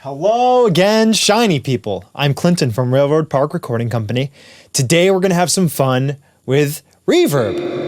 Hello again, shiny people. I'm Clinton from Railroad Park Recording Company. Today we're going to have some fun with Reverb.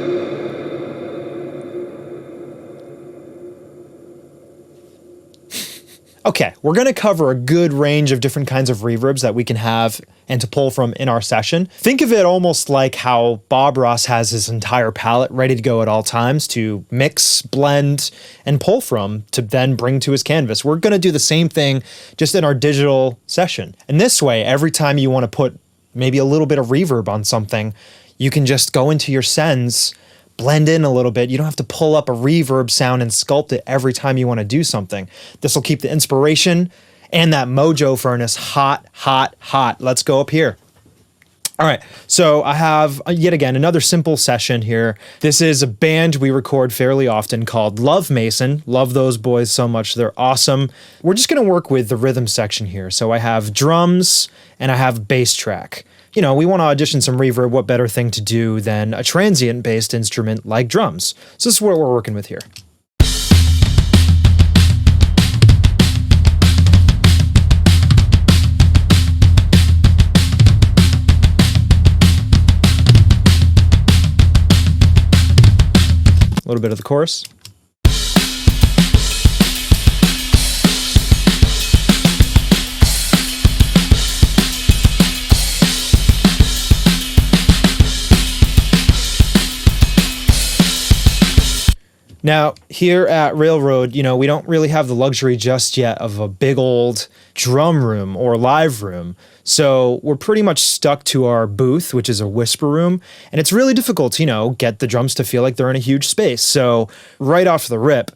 Okay, we're going to cover a good range of different kinds of reverbs that we can have and to pull from in our session. Think of it almost like how Bob Ross has his entire palette ready to go at all times to mix, blend, and pull from to then bring to his canvas. We're going to do the same thing just in our digital session. And this way, every time you want to put maybe a little bit of reverb on something, you can just go into your sends, blend in a little bit. You don't have to pull up a reverb sound and sculpt it every time you want to do something. This will keep the inspiration and that mojo furnace hot, hot, hot. Let's go up here. All right, so I have, yet again, another simple session here. This is a band we record fairly often called Love Mason. Love those boys so much. They're awesome. We're just going to work with the rhythm section here. So I have drums and I have bass track. You know, we want to audition some reverb. What better thing to do than a transient-based instrument like drums? So this is what we're working with here. A little bit of the chorus. Now, here at Railroad, you know, we don't really have the luxury just yet of a big old drum room or live room. So we're pretty much stuck to our booth, which is a whisper room. And it's really difficult to, you know, get the drums to feel like they're in a huge space. So right off the rip,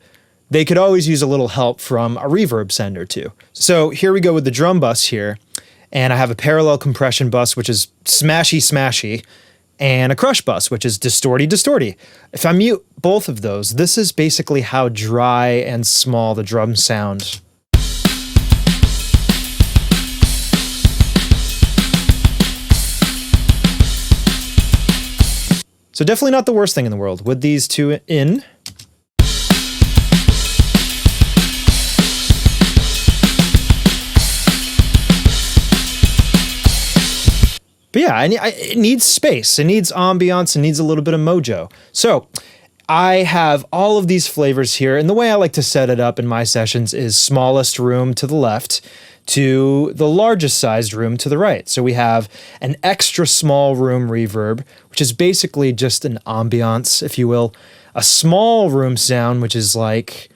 they could always use a little help from a reverb sender too. So here we go with the drum bus here. And I have a parallel compression bus, which is smashy, smashy, and a crush bus, which is distorty, distorty. If I mute both of those, this is basically how dry and small the drums sound. So definitely not the worst thing in the world. With these two in, but yeah, it needs space, it needs ambiance, it needs a little bit of mojo. So I have all of these flavors here, and the way I like to set it up in my sessions is smallest room to the left to the largest sized room to the right. So we have an extra small room reverb, which is basically just an ambiance, if you will. A small room sound, which is like,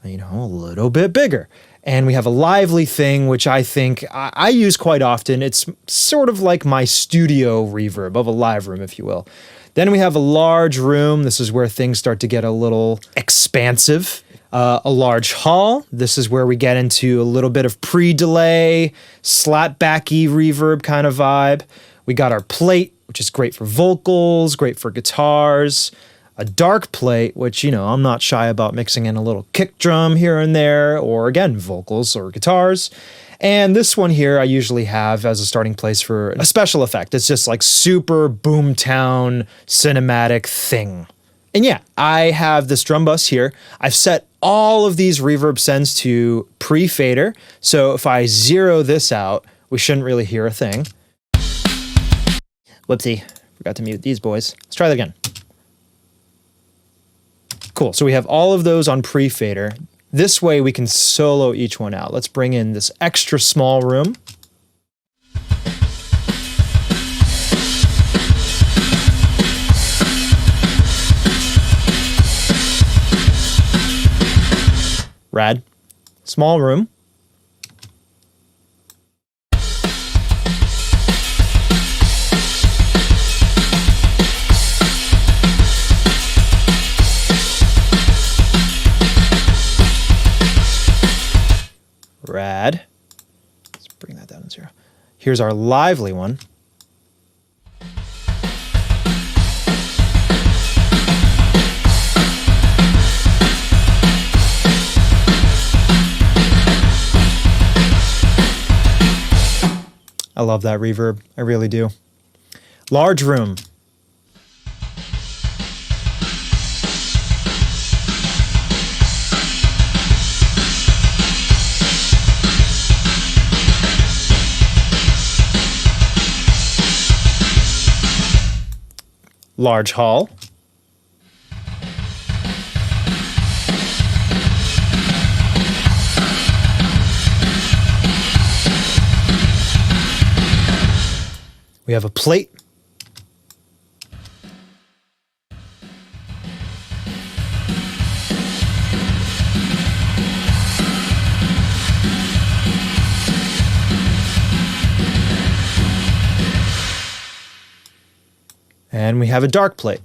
you know, a little bit bigger. And we have a lively thing, which I think I use quite often. It's sort of like my studio reverb of a live room, if you will. Then we have a large room. This is where things start to get a little expansive. A large hall. This is where we get into a little bit of pre-delay, slapbacky reverb kind of vibe. We got our plate, which is great for vocals, great for guitars. A dark plate, which, you know, I'm not shy about mixing in a little kick drum here and there, or again, vocals or guitars. And this one here I usually have as a starting place for a special effect. It's just like super boomtown cinematic thing. And yeah, I have this drum bus here. I've set all of these reverb sends to pre-fader. So if I zero this out, we shouldn't really hear a thing. Whoopsie, forgot to mute these boys. Let's try that again. Cool, so we have all of those on pre-fader. This way we can solo each one out. Let's bring in this extra small room. Rad. Small room. Rad. Let's bring that down to 0. Here's our lively one. I love that reverb. I really do. Large room. large hall. We have a plate. And we have a dark plate.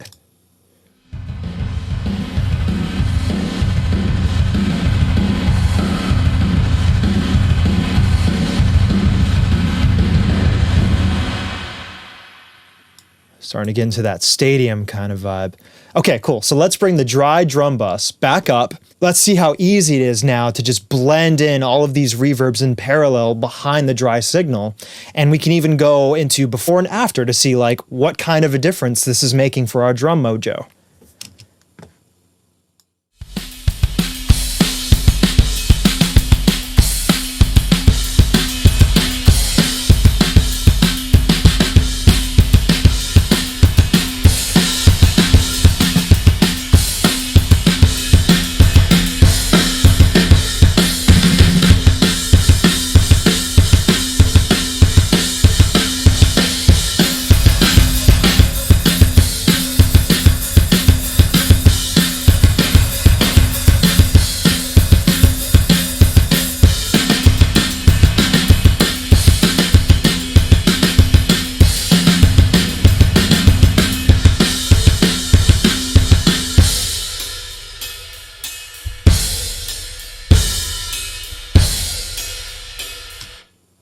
Starting to get into that stadium kind of vibe. Okay, cool. So let's bring the dry drum bus back up. Let's see how easy it is now to just blend in all of these reverbs in parallel behind the dry signal. And we can even go into before and after to see like what kind of a difference this is making for our drum mojo.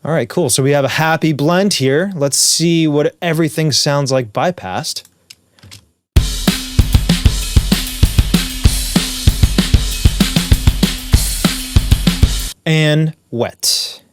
All right, cool. So we have a happy blend here. Let's see what everything sounds like bypassed. And wet.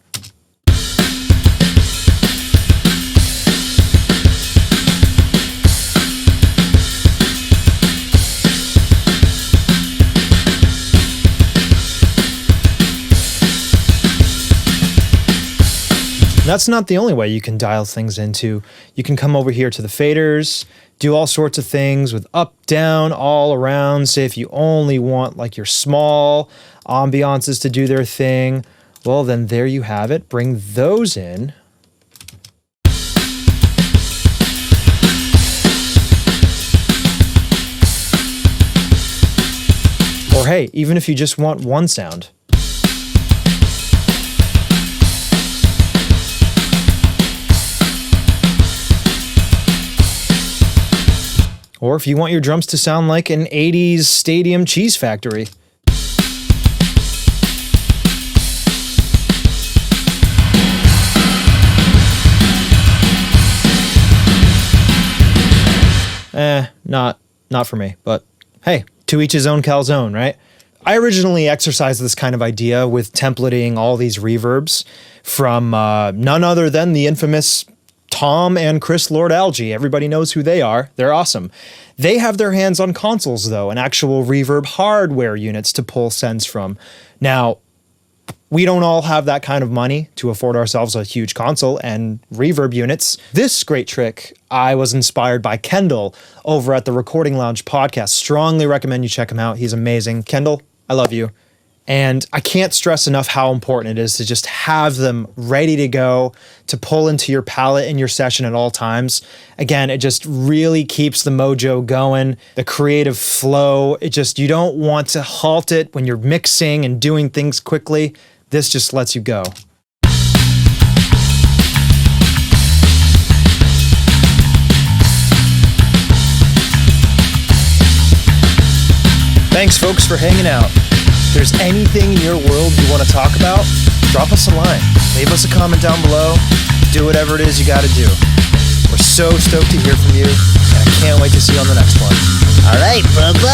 That's not the only way you can dial things into. You can come over here to the faders, do all sorts of things with up, down, all around. Say if you only want like your small ambiances to do their thing, well then there you have it. Bring those in. Or hey, even if you just want one sound. Or if you want your drums to sound like an 80s stadium cheese factory. Not for me, but hey, to each his own calzone, right? I originally exercised this kind of idea with templating all these reverbs from none other than the infamous Tom and Chris Lord Alge. Everybody knows who they are. They're awesome. They have their hands on consoles though, and actual reverb hardware units to pull sends from. Now, we don't all have that kind of money to afford ourselves a huge console and reverb units. This great trick, I was inspired by Kendall over at the Recording Lounge podcast. Strongly recommend you check him out. He's amazing. Kendall, I love you. And I can't stress enough how important it is to just have them ready to go, to pull into your palette in your session at all times. Again, it just really keeps the mojo going, the creative flow. You don't want to halt it when you're mixing and doing things quickly. This just lets you go. Thanks, folks, for hanging out. If there's anything in your world you want to talk about, drop us a line. Leave us a comment down below. Do whatever it is you got to do. We're so stoked to hear from you, and I can't wait to see you on the next one. All right, bye-bye.